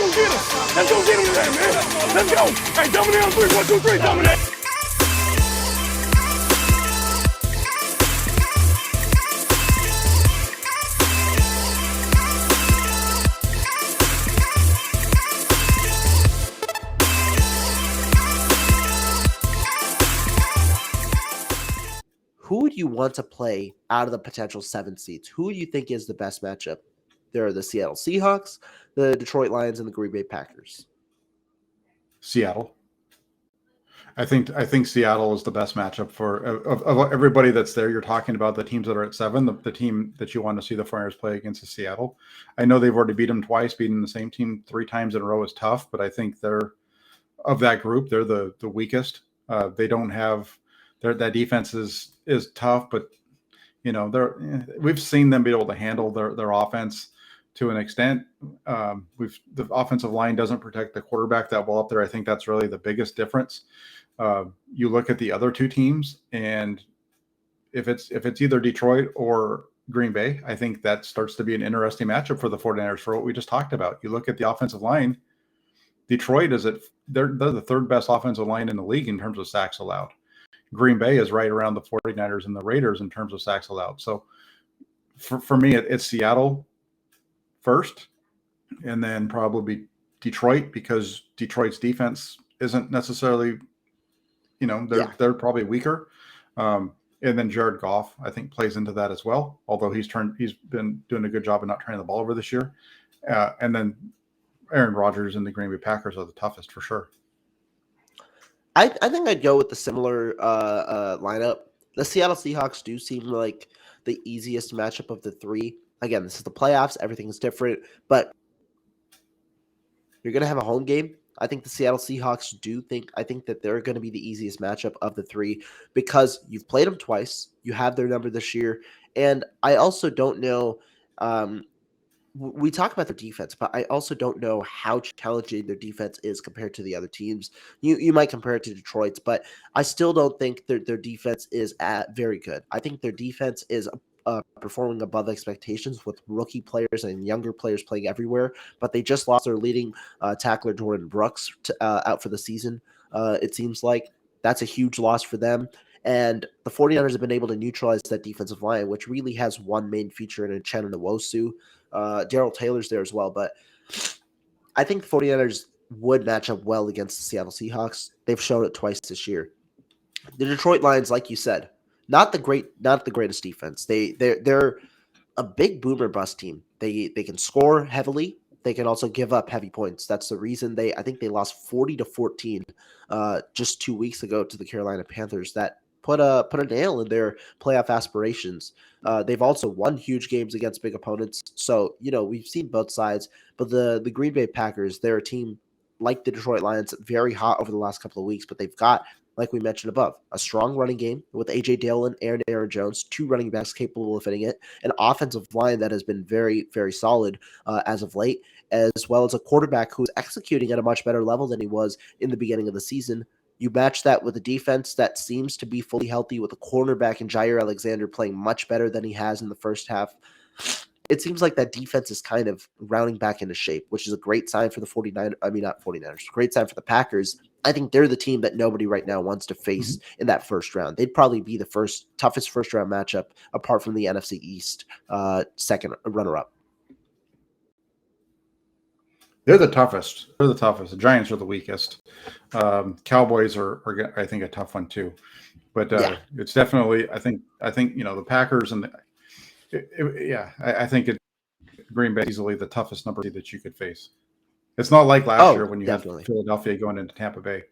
go get him. Let's go get him today, man. Let's go. Hey, dominate on 3. 1, 2, 3, dominate. Who would you want to play out of the potential 7 seeds? Who do you think is the best matchup? There are the Seattle Seahawks, the Detroit Lions, and the Green Bay Packers. Seattle. I think Seattle is the best matchup for of everybody that's there. You're talking about the teams that are at 7. The team that you want to see the 49ers play against is Seattle. I know they've already beat them twice. Beating the same team 3 times in a row is tough, but I think they're of that group. They're the weakest. They don't have that defense is tough, but we've seen them be able to handle their offense to an extent. The offensive line doesn't protect the quarterback that well up there. I think that's really the biggest difference. You look at the other 2 teams, and if it's either Detroit or Green Bay, I think that starts to be an interesting matchup for the 49ers for what we just talked about. You look at the offensive line. Detroit they're the 3rd best offensive line in the league in terms of sacks allowed. Green Bay is right around the 49ers and the Raiders in terms of sacks allowed. So for me, it's Seattle first, and then probably Detroit, because Detroit's defense isn't necessarily, they're probably weaker. And then Jared Goff, I think, plays into that as well, although he's been doing a good job of not turning the ball over this year. And then Aaron Rodgers and the Green Bay Packers are the toughest for sure. I think I'd go with the similar lineup. The Seattle Seahawks do seem like the easiest matchup of the 3. Again, this is the playoffs. Everything is different, but you're going to have a home game. I think the Seattle Seahawks I think that they're going to be the easiest matchup of the 3 because you've played them twice. You have their number this year. And I also don't know, we talk about their defense, but I also don't know how challenging their defense is compared to the other teams. You might compare it to Detroit's, but I still don't think their defense is very good. I think their defense is performing above expectations with rookie players and younger players playing everywhere, but they just lost their leading tackler, Jordan Brooks, out for the season. It seems like that's a huge loss for them. And the 49ers have been able to neutralize that defensive line, which really has one main feature in Uchenna Nwosu. Daryl Taylor's there as well, but I think the 49ers would match up well against the Seattle Seahawks. They've shown it twice this year. The Detroit Lions, like you said, not the greatest defense. They're a big boomer bust team. They can score heavily. They can also give up heavy points. That's the reason I think they lost 40-14 just 2 weeks ago to the Carolina Panthers. That put a nail in their playoff aspirations. They've also won huge games against big opponents. So, we've seen both sides. But the Green Bay Packers, they're a team like the Detroit Lions, very hot over the last couple of weeks, but they've got, like we mentioned above, a strong running game with A.J. Dillon and Aaron Jones, 2 running backs capable of hitting it, an offensive line that has been very, very solid as of late, as well as a quarterback who's executing at a much better level than he was in the beginning of the season. You match that with a defense that seems to be fully healthy, with a cornerback in Jair Alexander playing much better than he has in the first half. It seems like that defense is kind of rounding back into shape, which is a great sign for the 49ers, great sign for the Packers. I think they're the team that nobody right now wants to face in that first round. They'd probably be the toughest first round matchup apart from the NFC East second runner-up. They're the toughest. The Giants are the weakest. Cowboys are I think, a tough one too. But it's definitely, I think the Packers and I think Green Bay is easily the toughest number that you could face. It's not like last year when you had Philadelphia going into Tampa Bay.